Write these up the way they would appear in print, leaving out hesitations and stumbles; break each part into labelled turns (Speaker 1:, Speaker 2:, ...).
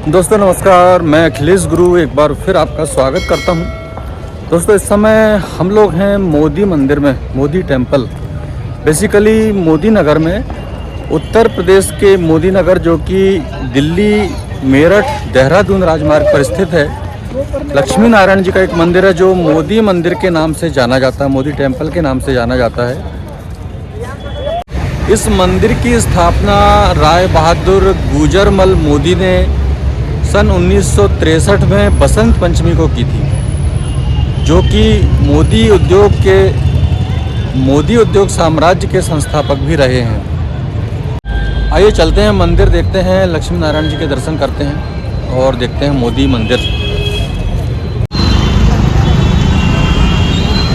Speaker 1: दोस्तों नमस्कार, मैं अखिलेश गुरु एक बार फिर आपका स्वागत करता हूं। दोस्तों इस समय हम लोग हैं मोदी मंदिर में, मोदी टेम्पल, बेसिकली मोदी नगर में, उत्तर प्रदेश के मोदी नगर जो कि दिल्ली मेरठ देहरादून राजमार्ग पर स्थित है। लक्ष्मी नारायण जी का एक मंदिर है जो मोदी मंदिर के नाम से जाना जाता है, मोदी टेम्पल के नाम से जाना जाता है। इस मंदिर की स्थापना राय बहादुर गुजरमल मोदी ने सन 1963 में बसंत पंचमी को की थी, जो कि मोदी उद्योग साम्राज्य के संस्थापक भी रहे हैं। आइए चलते हैं मंदिर, देखते हैं, लक्ष्मी नारायण जी के दर्शन करते हैं और देखते हैं मोदी मंदिर।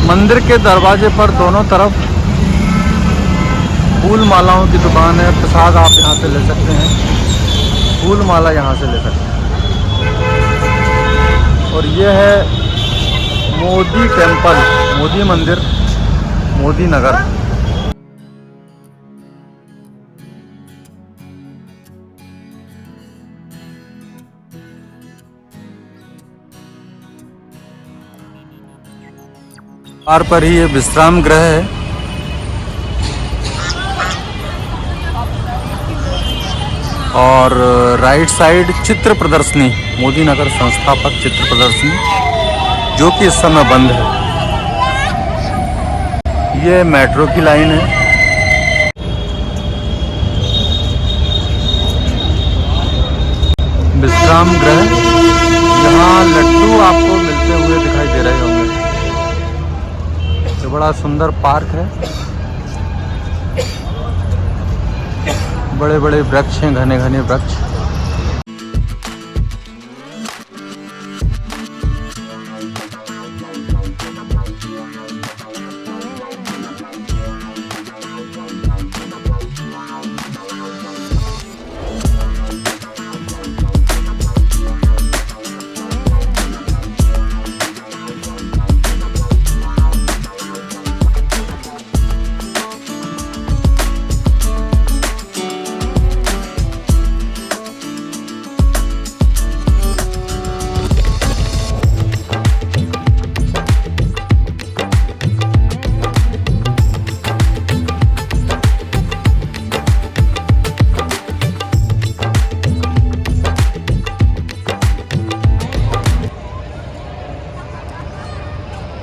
Speaker 1: मंदिर के दरवाजे पर दोनों तरफ फूल मालाओं की दुकान है। प्रसाद आप यहाँ से ले सकते हैं, फूल माला यहाँ से ले सकते हैं। और ये है मोदी टेम्पल, मोदी मंदिर, मोदी नगर। द्वार पर ही ये विश्राम गृह है। और राइट साइड चित्र प्रदर्शनी, मोदी नगर संस्थापक चित्र प्रदर्शनी, जो कि इस समय बंद है। ये मेट्रो की लाइन है। विश्राम गृह, यहाँ लड्डू आपको मिलते हुए दिखाई दे रहे होंगे। ये बड़ा सुंदर पार्क है, बड़े बड़े वृक्ष हैं, घने घने वृक्ष।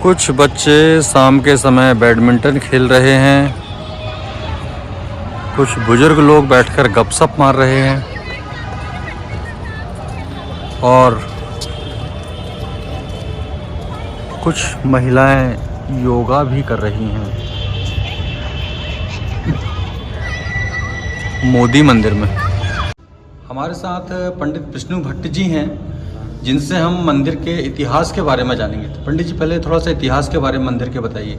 Speaker 1: कुछ बच्चे शाम के समय बैडमिंटन खेल रहे हैं, कुछ बुजुर्ग लोग बैठकर गपशप मार रहे हैं और कुछ महिलाएं योगा भी कर रही हैं मोदी मंदिर में। हमारे साथ पंडित विष्णु भट्ट जी हैं, जिनसे हम मंदिर के इतिहास के बारे में जानेंगे। तो पंडित जी पहले थोड़ा सा इतिहास के बारे में मंदिर के बताइए।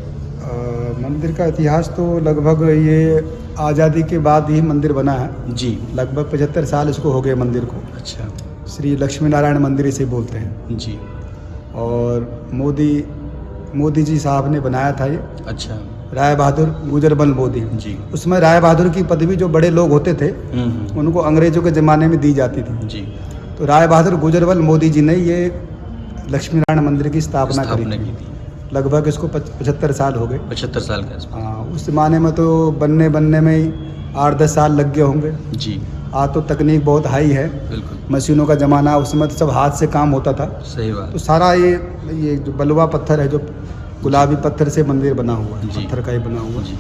Speaker 2: मंदिर का इतिहास तो लगभग ये आज़ादी के बाद ही मंदिर बना है
Speaker 1: जी।
Speaker 2: लगभग 75 साल इसको हो गए मंदिर को।
Speaker 1: अच्छा।
Speaker 2: श्री लक्ष्मी नारायण मंदिर इसे बोलते हैं
Speaker 1: जी।
Speaker 2: और मोदी जी साहब ने बनाया था ये।
Speaker 1: अच्छा।
Speaker 2: राय बहादुर गुजरमल मोदी
Speaker 1: जी।
Speaker 2: उसमें राय बहादुर की पदवी जो बड़े लोग होते थे उनको अंग्रेजों के ज़माने में दी जाती थी जी। तो राय बहादुर गुजरमल मोदी जी ने ये लक्ष्मी नारायण मंदिर की स्थापना करी थी। लगभग इसको 75 साल हो गए।
Speaker 1: 75 साल के आसपास।
Speaker 2: हाँ, उस ज़माने में तो बनने में ही 8-10 साल लग गए होंगे जी। आज तो तकनीक बहुत हाई है, बिल्कुल मशीनों का ज़माना। उस समय तो सब हाथ से काम होता था। सही बात। तो सारा ये जो बलुआ पत्थर है, जो गुलाबी पत्थर से मंदिर बना हुआ है, पत्थर का ही बना हुआ है।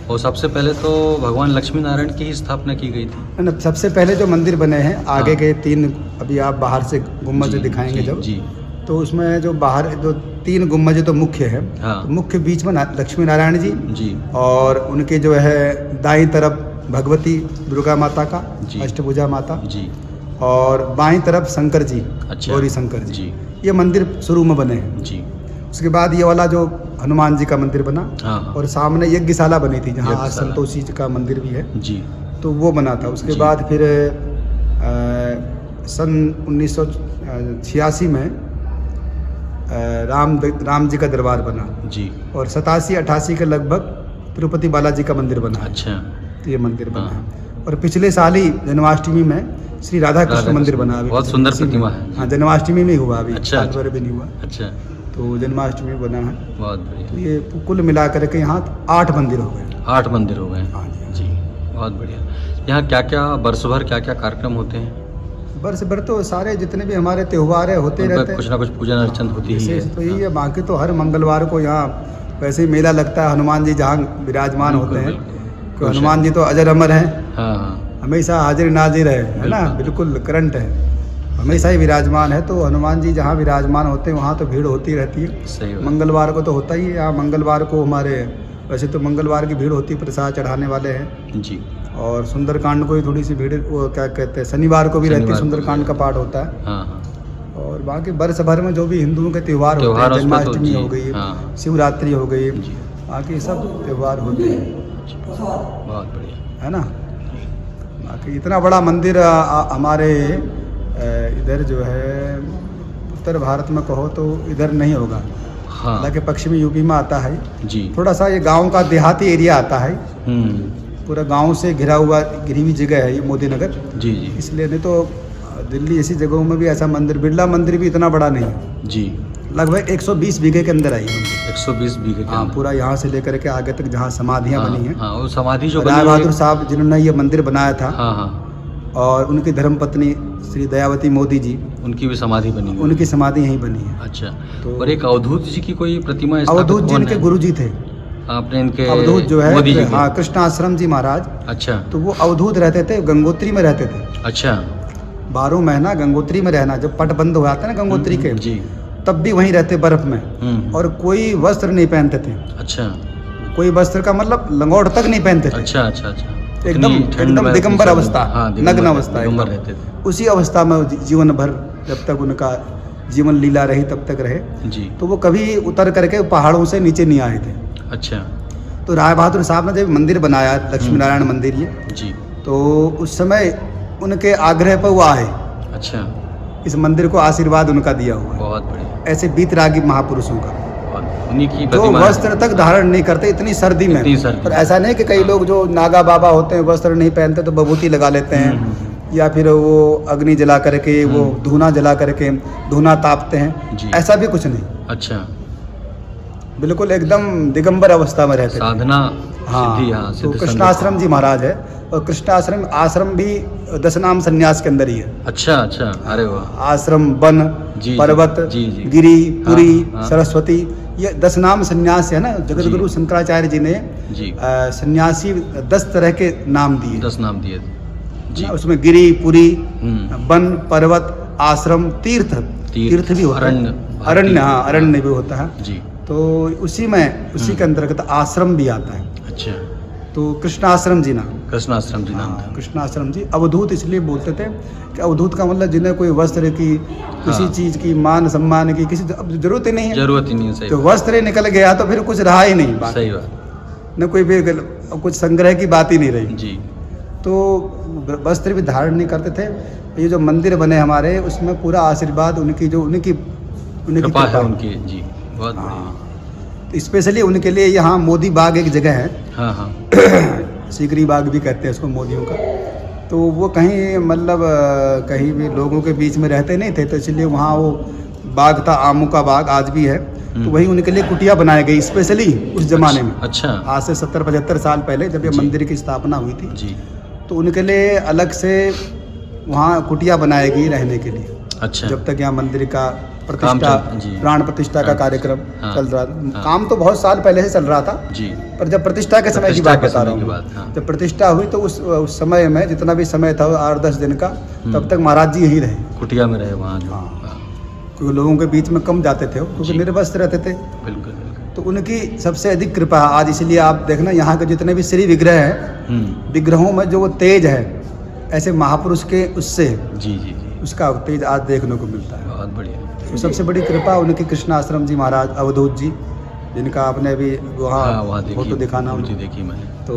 Speaker 1: और सबसे पहले तो भगवान लक्ष्मी नारायण की ही स्थापना की गई थी
Speaker 2: ना। सबसे पहले जो मंदिर बने हैं आगे के 3, अभी आप बाहर से गुम्बद दिखाएंगे जब जी, तो उसमें जो बाहर जो 3 गुम्बद तो मुख्य है। हाँ। तो मुख्य बीच में लक्ष्मी नारायण जी और उनके जो है दाईं तरफ भगवती दुर्गा माता का, अष्टभुजा माता जी, और बाईं तरफ शंकर जी, गौरी शंकर जी। ये मंदिर शुरू में बने हैं जी। उसके बाद ये वाला जो हनुमान जी का मंदिर बना। हाँ। और सामने यज्ञशाला बनी थी जहाँ आज संतोषी जी का मंदिर भी है जी, तो वो बना था। उसके बाद फिर सन 1986 में राम जी का दरबार बना जी, और 87-88 के लगभग तिरुपति बालाजी का मंदिर बना। अच्छा। तो ये मंदिर बना है। और पिछले साल ही जन्माष्टमी में श्री राधा कृष्ण मंदिर बना अभी।
Speaker 1: बहुत सुंदर प्रतिमा है।
Speaker 2: हाँ, जन्माष्टमी में ही हुआ अभी।
Speaker 1: अच्छा,
Speaker 2: साल भर भी नहीं हुआ।
Speaker 1: अच्छा,
Speaker 2: तो जन्माष्टमी में बना है।
Speaker 1: बहुत बढ़िया।
Speaker 2: तो ये कुल मिला करके यहाँ 8 मंदिर हो गए।
Speaker 1: 8 मंदिर हो गए।
Speaker 2: हाँ जी।
Speaker 1: जी, बहुत बढ़िया। यहाँ क्या क्या वर्ष भर क्या क्या कार्यक्रम होते हैं?
Speaker 2: वर्ष भर तो सारे जितने भी हमारे त्योहार है होते रहते हैं।
Speaker 1: कुछ ना कुछ पूजन अर्चन होती ही है।
Speaker 2: तो यही है, बाकी तो हर मंगलवार को यहाँ वैसे ही मेला लगता है। हनुमान जी जहाँ विराजमान होते हैं, तो हनुमान जी तो अजर अमर हैं।
Speaker 1: हाँ,
Speaker 2: हमेशा हाजिर नाजिर है ना, बिल्कुल करंट है, हमेशा ही विराजमान है। तो हनुमान जी जहाँ विराजमान होते हैं वहाँ तो भीड़ होती रहती है।
Speaker 1: सही बात।
Speaker 2: मंगलवार को तो होता ही है। यहाँ मंगलवार को हमारे वैसे तो मंगलवार की भीड़ होती है, प्रसाद चढ़ाने वाले हैं
Speaker 1: जी।
Speaker 2: और सुंदरकांड को ही थोड़ी सी भीड़, वो क्या कहते हैं, शनिवार को भी रहती है, सुंदरकांड का पाठ होता है।
Speaker 1: हाँ।
Speaker 2: और बाकी वर्ष भर में जो भी हिंदुओं के त्यौहार होते हैं, जन्माष्टमी हो गई, शिवरात्रि हो गई, बाकी सब त्यौहार होते हैं।
Speaker 1: बहुत बढ़िया,
Speaker 2: है ना। बाकी इतना बड़ा मंदिर हमारे इधर जो है उत्तर भारत में कहो तो इधर नहीं होगा।
Speaker 1: हाँ,
Speaker 2: हालांकि पश्चिमी यूपी में आता है
Speaker 1: जी।
Speaker 2: थोड़ा सा ये गांव का देहाती एरिया आता है। पूरा गांव से घिरा हुआ, घिरी हुई जगह है ये मोदी नगर।
Speaker 1: जी जी।
Speaker 2: इसलिए नहीं तो दिल्ली ऐसी जगहों में भी ऐसा मंदिर, बिरला मंदिर भी इतना बड़ा नहीं है
Speaker 1: जी।
Speaker 2: लगभग 120 बीघे के अंदर आई है।
Speaker 1: 120 बीघे के
Speaker 2: हाँ,
Speaker 1: अंदर।
Speaker 2: पूरा यहाँ से लेकर के आगे तक जहाँ समाधियाँ बनी हैं।
Speaker 1: हाँ, वो समाधि जो
Speaker 2: राय बहादुर साहब जिन्होंने ये मंदिर बनाया था,
Speaker 1: हाँ,
Speaker 2: और उनकी धर्मपत्नी श्री दयावती मोदी जी,
Speaker 1: उनकी भी समाधि बनी है।
Speaker 2: उनकी समाधि यहीं बनी है।
Speaker 1: अच्छा।
Speaker 2: तो
Speaker 1: और एक अवधूत जी की कोई प्रतिमा?
Speaker 2: अवधूत जी इनके गुरु जी थे।
Speaker 1: आपने इनके
Speaker 2: अवधूत जो है,
Speaker 1: मोदी जी के?
Speaker 2: हाँ, कृष्णाश्रम जी महाराज।
Speaker 1: अच्छा।
Speaker 2: तो वो अवधूत रहते थे, गंगोत्री में रहते थे।
Speaker 1: अच्छा।
Speaker 2: 12 महीना गंगोत्री में रहना, जब पट बंद हो जाता है ना गंगोत्री के,
Speaker 1: जी,
Speaker 2: तब भी वहीं रहते बर्फ में, और कोई वस्त्र नहीं पहनते थे।
Speaker 1: अच्छा।
Speaker 2: कोई वस्त्र का मतलब लंगोट तक नहीं पहनते थे।
Speaker 1: अच्छा अच्छा अच्छा।
Speaker 2: एकदम दिगंबर अवस्था, नग्न अवस्था,
Speaker 1: रहते थे।
Speaker 2: उसी अवस्था में जीवन भर, जब तक उनका जीवन लीला रही तब तक रहे
Speaker 1: जी।
Speaker 2: तो वो कभी उतर करके पहाड़ों से नीचे नहीं आए थे।
Speaker 1: अच्छा।
Speaker 2: तो राय बहादुर साहब ने जब मंदिर बनाया, लक्ष्मी नारायण मंदिर ये
Speaker 1: जी,
Speaker 2: तो उस समय उनके आग्रह पर वो आए।
Speaker 1: अच्छा।
Speaker 2: इस मंदिर को आशीर्वाद उनका दिया हुआ है।
Speaker 1: बहुत बढ़िया।
Speaker 2: ऐसे बीतरागी महापुरुषों का,
Speaker 1: उन्हीं की
Speaker 2: जो
Speaker 1: प्रतिमा
Speaker 2: वस्त्र तक धारण नहीं करते इतनी सर्दी में। और ऐसा नहीं कि कई लोग जो नागा बाबा होते हैं वस्त्र नहीं पहनते तो बभूति लगा लेते हैं, या फिर वो अग्नि जला करके, वो धूना जला करके धूना तापते हैं, ऐसा भी कुछ नहीं।
Speaker 1: अच्छा।
Speaker 2: बिल्कुल एकदम दिगंबर अवस्था में रहते हैं।
Speaker 1: साधना।
Speaker 2: हाँ, तो कृष्णाश्रम जी महाराज है, और कृष्णाश्रम आश्रम भी 10 नाम संन्यास के अंदर ही है।
Speaker 1: अच्छा अच्छा। अरे वाह।
Speaker 2: आश्रम, वन, पर्वत, गिरी, पुरी, सरस्वती, ये 10 नाम संन्यास है ना। जगत गुरु शंकराचार्य जी ने सन्यासी 10 तरह के नाम दिए।
Speaker 1: 10 नाम दिए जी।
Speaker 2: उसमें गिरी, पुरी, वन, पर्वत, आश्रम, तीर्थ भी होता है, अरण्य, हाँ, अरण्य भी होता है
Speaker 1: जी।
Speaker 2: तो उसी के अंतर्गत आश्रम भी आता है।
Speaker 1: अच्छा।
Speaker 2: तो कृष्णाश्रम जी नाम,
Speaker 1: कृष्णाश्रम जी नाम था।
Speaker 2: कृष्णाश्रम जी। अवधूत इसलिए बोलते थे कि अवधूत का मतलब जिन्हें कोई वस्त्र की, किसी चीज की, मान सम्मान की किसी जरूरत ही नहीं है।
Speaker 1: जरूरत ही नहीं है। सही।
Speaker 2: तो वस्त्र ही निकल गया तो फिर कुछ रहा ही नहीं।
Speaker 1: सही बात।
Speaker 2: न कोई भी कुछ संग्रह की बात ही नहीं रही
Speaker 1: जी।
Speaker 2: तो वस्त्र भी धारण नहीं करते थे। ये जो मंदिर बने हमारे, उसमें पूरा आशीर्वाद उनकी
Speaker 1: कृपा है उनकी जी। बहुत बढ़िया।
Speaker 2: तो स्पेशली उनके लिए यहाँ मोदी बाग एक जगह है।
Speaker 1: हाँ हाँ।
Speaker 2: सीकरी बाग भी कहते हैं उसको, मोदियों का। तो वो कहीं मतलब कहीं भी लोगों के बीच में रहते नहीं थे, तो इसलिए वहाँ वो बाग था, आमों का बाग आज भी है। तो वहीं उनके लिए कुटिया बनाई गई स्पेशली उस जमाने में।
Speaker 1: अच्छा।
Speaker 2: आज से 70-75 साल पहले जब ये मंदिर की स्थापना हुई थी
Speaker 1: जी,
Speaker 2: तो उनके लिए अलग से वहाँ कुटिया बनाई गई रहने के लिए।
Speaker 1: अच्छा।
Speaker 2: जब तक यहाँ मंदिर का प्रतिष्ठा, प्राण प्रतिष्ठा का कार्यक्रम चल रहा था। काम तो बहुत साल पहले से चल रहा था जी, पर जब प्रतिष्ठा के समय की बात बता रहा हूँ, जब प्रतिष्ठा हुई तो उस समय में जितना भी समय था 8-10 दिन का, तब तक महाराज जी यहीं रहे, कुटिया में रहे वहाँ। क्योंकि लोगों के बीच में कम जाते थे, क्योंकि निर्वस्त्र रहते थे। बिल्कुल। तो उनकी सबसे अधिक कृपा आज, इसलिए आप देखना यहाँ के जितने भी श्री विग्रह हैं, विग्रहों में जो वो तेज है, ऐसे महापुरुष के उससे जी जी जी उसका तेज आज देखने को मिलता है। बहुत बढ़िया। तो सबसे बड़ी कृपा उनकी कृष्णाश्रम जी महाराज अवधूत जी, जिनका आपने अभी वहाँ फोटो दिखाना मुझे देखी मैंने, तो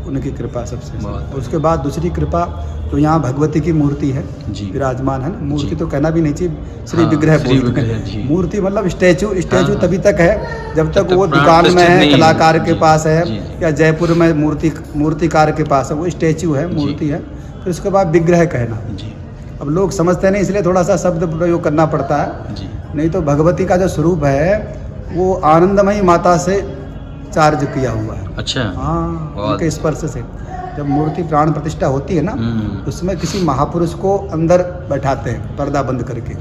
Speaker 2: उनकी कृपा सबसे। उसके बाद दूसरी कृपा तो यहाँ भगवती की मूर्ति है विराजमान है। मूर्ति तो कहना भी नहीं चाहिए, श्री विग्रह बोलते हैं। मूर्ति मतलब स्टैचू तभी तक है जब तक वो दुकान में है, कलाकार के पास है, या जयपुर में मूर्तिकार के पास है, वो स्टैचू है, मूर्ति है। फिर उसके बाद विग्रह कहना। अब लोग समझते नहीं, इसलिए थोड़ा सा शब्द प्रयोग करना पड़ता है। नहीं तो भगवती का जो स्वरूप है वो आनंदमयी माता से चार्ज किया हुआ है।
Speaker 1: अच्छा।
Speaker 2: हाँ, उनके स्पर्श से जब मूर्ति प्राण प्रतिष्ठा होती है ना, उसमें किसी महापुरुष को अंदर बैठाते हैं पर्दा बंद करके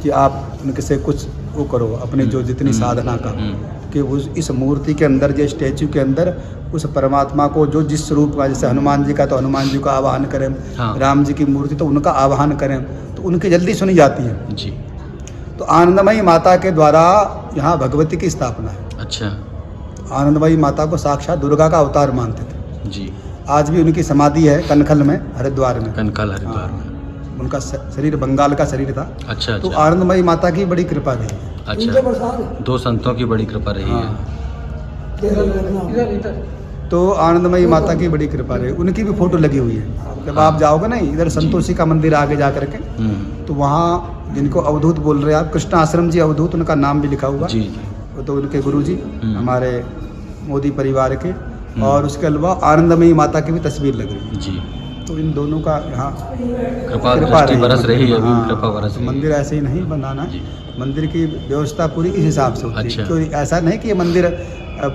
Speaker 2: कि आप उनके से कुछ वो करो अपनी जो जितनी साधना का, कि उस इस मूर्ति के अंदर, जो स्टैचू के अंदर उस परमात्मा को जो जिस स्वरूप का, जैसे हनुमान जी का तो हनुमान जी का आवाहन करें, राम जी की मूर्ति तो उनका आवाहन करें तो उनकी जल्दी सुनी जाती है जी। तो आनंदमयी माता के द्वारा यहाँ भगवती की स्थापना है। अच्छा। आनंदमयी माता को साक्षात दुर्गा का अवतार मानते थे जी। आज भी उनकी समाधि है कनखल में, हरिद्वार में। हरिद्वार में उनका शरीर बंगाल का शरीर था। अच्छा। तो आनंदमयी माता की बड़ी कृपा रही। अच्छा। 2 संतों की बड़ी कृपा रही है। तो आनंदमयी माता की बड़ी कृपा रही। उनकी भी फोटो लगी हुई है। जब आप जाओगे ना इधर संतोषी का मंदिर आगे जा करके, तो वहाँ जिनको अवधूत बोल रहे हैं आप, कृष्ण आश्रम जी अवधूत, उनका नाम भी लिखा हुआ जी। तो उनके गुरु जी हमारे मोदी परिवार के, और उसके अलावा आनंदमयी माता की भी तस्वीर लग रही है जी। तो इन दोनों का यहाँ कृपा बरस रही है। कृपा बरस। मंदिर ऐसे ही नहीं बनाना, मंदिर की व्यवस्था पूरी इस हिसाब से होती है। तो ऐसा नहीं कि ये मंदिर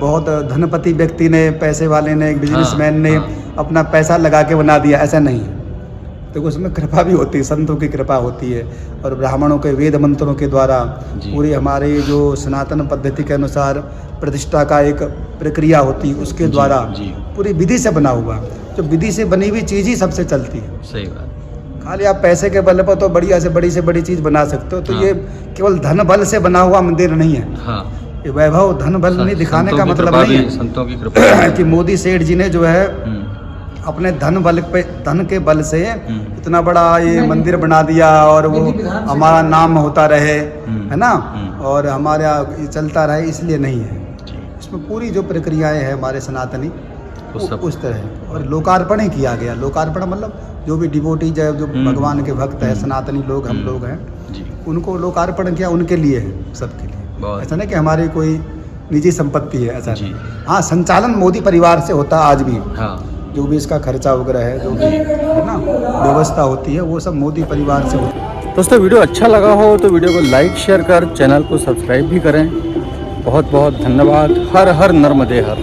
Speaker 2: बहुत धनपति व्यक्ति ने, पैसे वाले ने, एक बिजनेसमैन ने अपना पैसा लगा के बना दिया, ऐसा नहीं है। तो उसमें कृपा भी होती है, संतों की कृपा होती है, और ब्राह्मणों के वेद मंत्रों के द्वारा पूरी हमारे जो सनातन पद्धति के अनुसार प्रतिष्ठा का एक प्रक्रिया होती है, उसके द्वारा पूरी विधि से बना हुआ। जो विधि से बनी हुई चीज़ ही सबसे चलती है। सही बात। खाली आप पैसे के बल पर तो बढ़िया से बड़ी चीज़ बना सकते हो। तो ये केवल धन बल से बना हुआ मंदिर नहीं है। ये वैभव धन बल नहीं दिखाने का मतलब नहीं है। संतों की कृपा कि मोदी सेठ जी ने जो है अपने धन के बल से इतना बड़ा ये मंदिर बना दिया, और वो हमारा नाम होता रहे, है ना, और हमारा ये चलता रहे, इसलिए नहीं है। इसमें पूरी जो प्रक्रियाएं हैं हमारे सनातनी उस तरह, और लोकार्पण ही किया गया। लोकार्पण मतलब जो भी डिवोटी जो भगवान के भक्त है, सनातनी लोग, हम लोग हैं, उनको लोकार्पण किया, उनके लिए है, सबके लिए। ऐसा नहीं कि हमारी कोई निजी संपत्ति है, ऐसा नहीं। हाँ, संचालन मोदी परिवार से होता आज भी। जो भी इसका खर्चा वगैरह है, जो भी है ना व्यवस्था होती है, वो सब मोदी परिवार से होती है।
Speaker 1: दोस्तों वीडियो अच्छा लगा हो तो वीडियो को लाइक शेयर कर चैनल को सब्सक्राइब भी करें। बहुत बहुत धन्यवाद। हर हर नर्मदे हर।